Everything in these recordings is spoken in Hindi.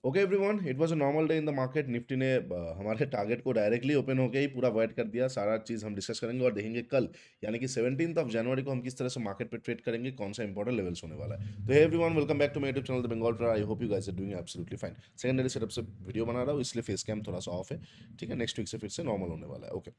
Okay everyone, it was a normal day in the market. Nifty ने हमारे टारगेट को डायरेक्टली ओपन होके ही पूरा अवॉइड कर दिया। सारा चीज़ हम डिस्कस करेंगे और देखेंगे कल यानी कि 17th ऑफ जनवरी को हम किस तरह से मार्केट पे ट्रेड करेंगे, कौन सा इंपॉर्टेंट लेवल्स होने वाला है। तो hey everyone, welcome back to my YouTube channel the Bengal trader. I hope you guys are doing absolutely fine. Secondary setup से वीडियो बना रहा हूँ, इसलिए फेस कैम थोड़ा सा ऑफ है। ठीक है, नेक्स्ट वीक से फिर से नॉर्मल होने वाला है। ओके,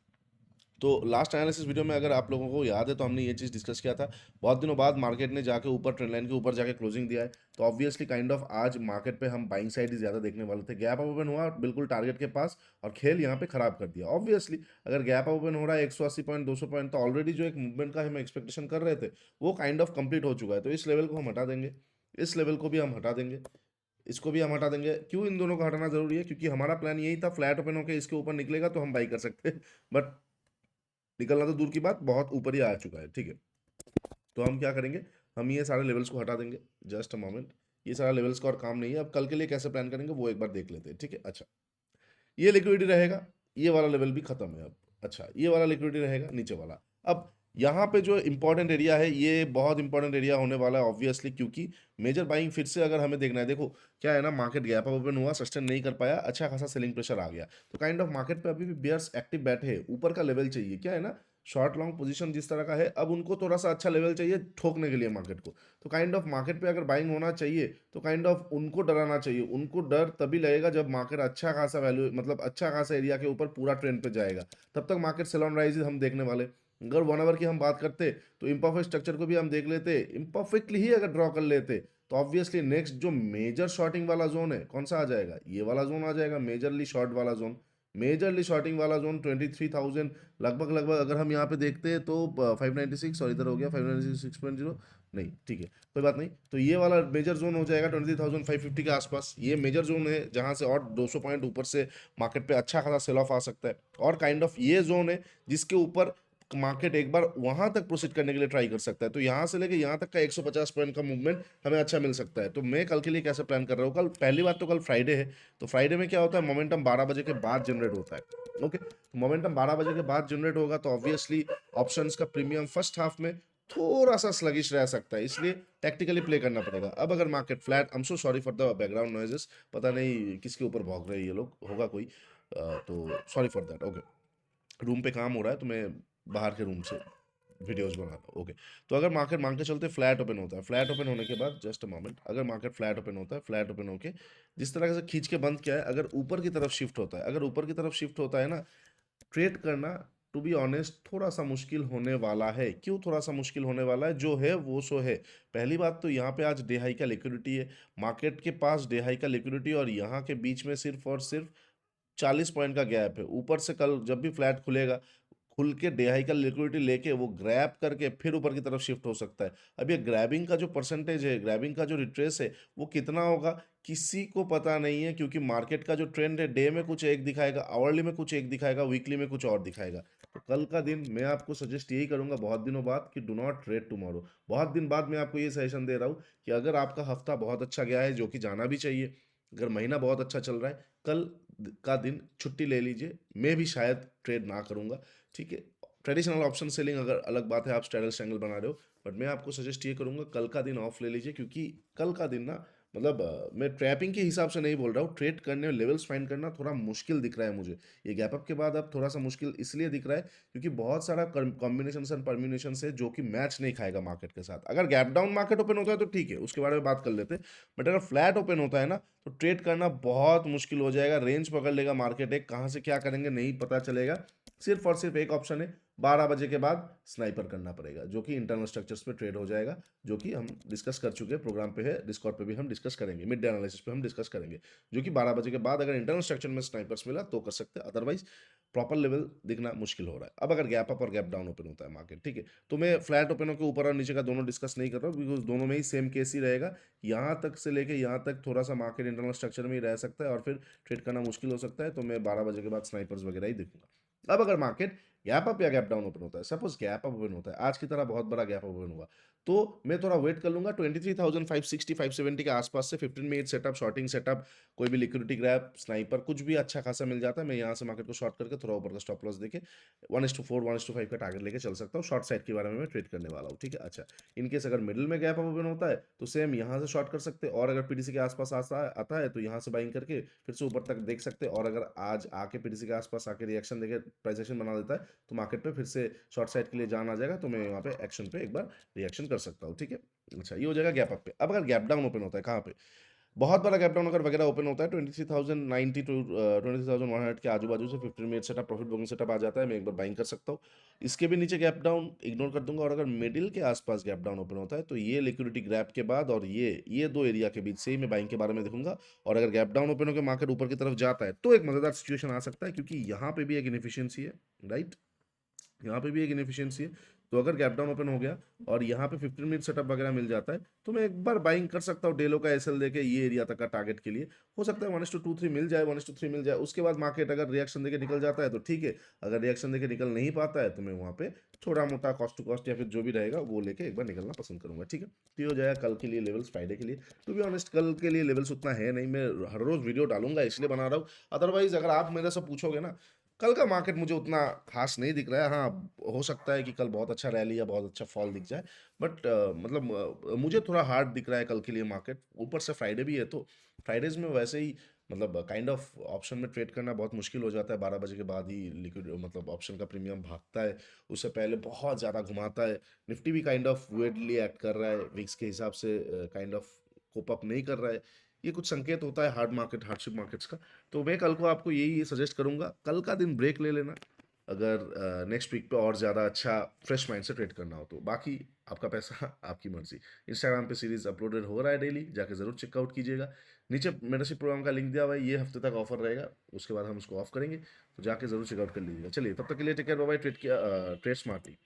तो लास्ट एनालिसिस वीडियो में अगर आप लोगों को याद है तो हमने ये चीज़ डिस्कस किया था। बहुत दिनों बाद मार्केट ने जाके ऊपर ट्रेंड लाइन के ऊपर जाके क्लोजिंग दिया है, तो ऑब्वियसली काइंड ऑफ आज मार्केट पे हम बाइंग साइड ही ज़्यादा देखने वाले थे। गैप अप ओपन हुआ बिल्कुल टारगेट के पास और खेल यहाँ पे खराब कर दिया। ऑब्वियसली अगर गैप अप ओपन हो रहा है 180 पॉइंट 200 पॉइंट, तो ऑलरेडी जो एक मूवमेंट का हम एक्सपेक्टेशन कर रहे थे वो काइंड ऑफ कंप्लीट हो चुका है। तो इस लेवल को हम हटा देंगे, इस लेवल को भी हम हटा देंगे, इसको भी हम हटा देंगे। क्यों इन दोनों को हटाना जरूरी है? क्योंकि हमारा प्लान यही था, फ्लैट ओपन होकर इसके ऊपर निकलेगा तो हम बाई कर सकते हैं, बट निकलना तो दूर की बात, बहुत ऊपर ही आ चुका है। ठीक है, तो हम क्या करेंगे, हम ये सारे लेवल्स को हटा देंगे। जस्ट अ मोमेंट, ये सारा लेवल्स का और काम नहीं है। अब कल के लिए कैसे प्लान करेंगे वो एक बार देख लेते हैं। ठीक है, अच्छा, ये लिक्विडिटी रहेगा, ये वाला लेवल भी खत्म है अब। अच्छा, ये वाला लिक्विडिटी रहेगा, नीचे वाला। अब यहाँ पे जो इंपॉर्टेंट एरिया है, ये बहुत इंपॉर्टेंट एरिया होने वाला है ऑब्वियसली, क्योंकि मेजर बाइंग फिर से अगर हमें देखना है, देखो क्या है ना, मार्केट गैप अप ओपन हुआ, सस्टेन नहीं कर पाया, अच्छा खासा सेलिंग प्रेशर आ गया, तो काइंड ऑफ मार्केट पे अभी भी बियर्स एक्टिव बैठे हैं। ऊपर का लेवल चाहिए, क्या है ना, शॉर्ट लॉन्ग पोजीशन जिस तरह का है, अब उनको थोड़ा सा अच्छा लेवल चाहिए ठोकने के लिए मार्केट को। तो काइंड ऑफ मार्केट पे अगर बाइंग होना चाहिए तो काइंड ऑफ उनको डराना चाहिए। उनको डर तभी लगेगा जब मार्केट अच्छा खासा वैल्यू, मतलब अच्छा खासा एरिया के ऊपर पूरा ट्रेंड पे जाएगा, तब तक मार्केट सेल ऑन राइज हम देखने वाले। अगर 1 आवर की हम बात करते तो इम्परफेक्ट स्ट्रक्चर को भी हम देख लेते, इम्परफेक्टली ही अगर ड्रॉ कर लेते, तो ऑब्वियसली नेक्स्ट जो मेजर शॉर्टिंग वाला जोन है कौन सा आ जाएगा, ये वाला जोन आ जाएगा, मेजरली शॉर्ट वाला जोन। मेजरली शॉर्टिंग वाला जोन 23,000 लगभग लगभग अगर हम यहाँ पे देखते हैं तो 596, और इधर हो गया 596.0, नहीं ठीक है कोई बात नहीं। तो ये वाला मेजर जोन हो जाएगा 23,550 के आसपास। ये मेजर जोन है जहां से और 200 पॉइंट ऊपर से मार्केट पे अच्छा खासा सेल ऑफ आ सकता है। और काइंड ऑफ ये जोन है जिसके ऊपर मार्केट एक बार वहां तक प्रोसीड करने के लिए ट्राई कर सकता है। तो यहां से लेके यहां तक का 150 पॉइंट का मूवमेंट हमें अच्छा मिल सकता है। तो मैं कल के लिए कैसे प्लान कर रहा हूँ, कल पहली बात तो कल फ्राइडे है, तो फ्राइडे में क्या होता है, मोमेंटम 12 बजे के बाद जनरेट होता है। ओके, तो मोमेंटम 12 बजे के बाद जनरेट होगा, तो ऑब्वियसली ऑप्शंस का प्रीमियम फर्स्ट हाफ में थोड़ा सा स्लगिश रह सकता है, इसलिए टैक्टिकली प्ले करना पड़ेगा। अब अगर market flat, I am so sorry for the background noises, पता नहीं किसके ऊपर भौंक रहे हैं ये लोग, होगा कोई, तो sorry for that. Okay, room पे काम हो रहा है तो मैं बाहर के रूम से वीडियोस बना रहा हूँ। ओके, तो अगर मार्केट मान के चलते फ्लैट ओपन होता है, फ्लैट ओपन होने के बाद जस्ट अ मोमेंट, अगर मार्केट फ्लैट ओपन होता है, फ्लैट ओपन होके जिस तरह से खींच के बंद किया है, अगर ऊपर की तरफ शिफ्ट होता है, अगर ऊपर की तरफ शिफ्ट होता है ना, ट्रेड करना टू बी ऑनेस्ट थोड़ा सा मुश्किल होने वाला है। क्यों थोड़ा सा मुश्किल होने वाला है? जो है वो सो है। पहली बात तो यहाँ पे आज डे हाई का लिक्विडिटी है, मार्केट के पास डे हाई का लिक्विडिटी, और यहाँ के बीच में सिर्फ और सिर्फ 40 पॉइंट का गैप है। ऊपर से कल जब भी फ्लैट खुलेगा, खुल के डे हाई का लिक्विडिटी लेके वो ग्रैब करके फिर ऊपर की तरफ शिफ्ट हो सकता है। अब ये ग्रैबिंग का जो परसेंटेज है, ग्रैबिंग का जो रिट्रेस है, वो कितना होगा किसी को पता नहीं है, क्योंकि मार्केट का जो ट्रेंड है, डे में कुछ एक दिखाएगा, आवरली में कुछ एक दिखाएगा, वीकली में कुछ और दिखाएगा। तो कल का दिन मैं आपको सजेस्ट यही करूंगा बहुत दिनों बाद कि डू नॉट ट्रेड टुमारो। बहुत दिन बाद मैं आपको ये सजेशन दे रहा हूँ कि अगर आपका हफ्ता बहुत अच्छा गया है, जो कि जाना भी चाहिए, अगर महीना बहुत अच्छा चल रहा है, कल का दिन छुट्टी ले लीजिए। मैं भी शायद ट्रेड ना करूंगा। ठीक है, ट्रेडिशनल ऑप्शन सेलिंग अगर अलग बात है, आप स्ट्रैडल स्ट्रैंगल बना रहे हो, बट मैं आपको सजेस्ट ये करूंगा कल का दिन ऑफ ले लीजिए, क्योंकि कल का दिन ना, मतलब मैं ट्रैपिंग के हिसाब से नहीं बोल रहा हूँ, ट्रेड करने में लेवल्स फाइंड करना थोड़ा मुश्किल दिख रहा है मुझे। ये गैप अप के बाद अब थोड़ा सा मुश्किल इसलिए दिख रहा है क्योंकि बहुत सारा कॉम्बिनेशन एंड परम्यूनेशन है जो कि मैच नहीं खाएगा मार्केट के साथ। अगर गैप डाउन मार्केट ओपन होता है तो ठीक है, उसके बारे में बात कर लेते हैं, बट अगर फ्लैट ओपन होता है ना, तो ट्रेड करना बहुत मुश्किल हो जाएगा। रेंज पकड़ लेगा मार्केट, एक कहाँ से क्या करेंगे नहीं पता चलेगा। सिर्फ और सिर्फ एक ऑप्शन है, 12 बजे के बाद स्नाइपर करना पड़ेगा, जो कि इंटरनल स्ट्रक्चर्स पे ट्रेड हो जाएगा, जो कि हम डिस्कस कर चुके हैं, प्रोग्राम पे है, डिस्कॉर्ड पे भी हम डिस्कस करेंगे, मिड डे एनालिसिस पे हम डिस्कस करेंगे, जो कि 12 बजे के बाद अगर इंटरनल स्ट्रक्चर में स्नाइपर्स मिला तो कर सकते हैं, अदरवाइज प्रॉपर लेवल दिखना मुश्किल हो रहा है। अब अगर गैप अप और गैप डाउन ओपन होता है मार्केट, ठीक है, तो मैं फ्लैट ओपन के ऊपर और नीचे का दोनों डिस्कस नहीं कर रहा हूँ, बिकॉज दोनों में ही सेम केस ही रहेगा। यहाँ तक से लेके यहाँ तक थोड़ा सा मार्केट इंटरनल स्ट्रक्चर में ही रह सकता है और फिर ट्रेड करना मुश्किल हो सकता है, तो मैं 12 बजे के बाद स्नाइपर्स वगैरह ही देखूंगा। अब अगर मार्केट गैप अप या गैप डाउन ओपन होता है, सपोज गैप अप ओपन होता है, आज की तरह बहुत बड़ा गैप अप ओपन हुआ, तो मैं थोड़ा वेट कर लूँगा 23,560 570 के आसपास से 15 मिनट सेटअप, शॉर्टिंग सेटअप, कोई भी लिक्विडिटी ग्रैब, स्नाइपर कुछ भी अच्छा खासा मिल जाता है, मैं यहाँ से मार्केट को शॉर्ट करके थोड़ा ऊपर का स्टॉप लॉस देके 1:4 1:5 का टारगेट लेके चल सकता हूँ। शॉर्ट साइड के बारे में मैं ट्रेड करने वाला हूँ, ठीक है? अच्छा, इन केस अगर मिडल में गैप ओपन होता है तो सेम यहाँ से शॉर्ट कर सकते हैं, और अगर पीटीसी के आसपास आता है तो यहाँ से बाइंग करके फिर से ऊपर तक देख सकते हैं, और अगर आज आके पीटीसी के आसपास आके रिएक्शन देके प्राइस एक्शन बना देता है तो मार्केट पे फिर से शॉर्ट साइड के लिए जान आ जाएगा, तो मैं यहाँ पे एक्शन पे एक बार रिएक्शन कर सकता हूँ, ठीक है? अच्छा, ये हो जाएगा गैप अप पे। अब अगर गैप डाउन ओपन होता है कहाँ पे? बहुत बड़ा गैप डाउन अगर वगैरह ओपन होता है 23,090 टू 23,100 के आजू-बाजू से 15 minute setup, profit booking setup आ जाता है, मैं एक बार बाइंग कर सकता हूँ। इसके भी नीचे गैप डाउन इग्नोर कर दूँगा, और अगर मिडिल के आसपास गैप डाउन ओपन होता है तो ये लिक्विडिटी ग्रैब के बाद और ये 2 एरिया के बीच से ही मैं बाइंग के बारे में देखूँगा, और अगर गैप डाउन ओपन होके मार्केट ऊपर की तरफ जाता है तो एक मज़ेदार सिचुएशन आ सकता है, क्योंकि यहाँ पे भी एक इनएफिशिएंसी है, राइट? यहाँ पे भी एक इनएफिशिएंसी है। तो अगर गैप डाउन ओपन हो गया और यहाँ पे 15 मिनट सेटअप वगैरह मिल जाता है तो मैं एक बार बाइंग कर सकता हूँ डेलो का एसएल देके ये एरिया तक का टारगेट के लिए। हो सकता है 1:23 मिल जाए, 1:3 मिल जाए, उसके बाद मार्केट अगर रिएक्शन देके निकल जाता है तो ठीक है, अगर रिएक्शन देके निकल नहीं पाता है तो मैं वहाँ पे छोटा मोटा कॉस्ट टू कॉस्ट या फिर जो भी रहेगा वो लेके एक बार निकलना पसंद करूंगा, ठीक है? तो ये हो जाएगा कल के लिए लेवल्स, फ्राइडे के लिए। टू बी ऑनेस्ट कल के लिए लेवल्स उतना है नहीं, मैं हर रोज वीडियो डालूंगा इसलिए बना रहा हूँ। अदरवाइज अगर आप मेरे से पूछोगे ना, कल का मार्केट मुझे उतना खास नहीं दिख रहा है। हाँ, हो सकता है कि कल बहुत अच्छा रैली या बहुत अच्छा फॉल दिख जाए, बट मतलब मुझे थोड़ा हार्ड दिख रहा है कल के लिए मार्केट। ऊपर से फ्राइडे भी है तो फ्राइडेज में वैसे ही मतलब काइंड ऑफ ऑप्शन में ट्रेड करना बहुत मुश्किल हो जाता है। 12 बजे के बाद ही लिक्विड मतलब ऑप्शन का प्रीमियम भागता है, उससे पहले बहुत ज़्यादा घुमाता है। निफ्टी भी काइंड ऑफ weirdly एक्ट कर रहा है, विक्स के हिसाब से काइंड ऑफ कोप अप नहीं कर रहा है। ये कुछ संकेत होता है हार्ड मार्केट, हार्डशिप मार्केट्स का। तो मैं कल को आपको यही सजेस्ट करूंगा, कल का दिन ब्रेक ले लेना अगर नेक्स्ट वीक पे और ज़्यादा अच्छा फ्रेश माइंड से ट्रेड करना हो तो। बाकी आपका पैसा आपकी मर्जी। इंस्टाग्राम पे सीरीज अपलोडेड हो रहा है डेली, जाके ज़रूर चेकआउट कीजिएगा। नीचे मेंटरशिप प्रोग्राम का लिंक दिया हुआ है, ये हफ्ते तक ऑफर रहेगा, उसके बाद हम उसको ऑफ करेंगे, तो जाके ज़रूर चेकआउट कर लीजिएगा। चलिए तब तक के लिए take care, bye bye, trade smartly.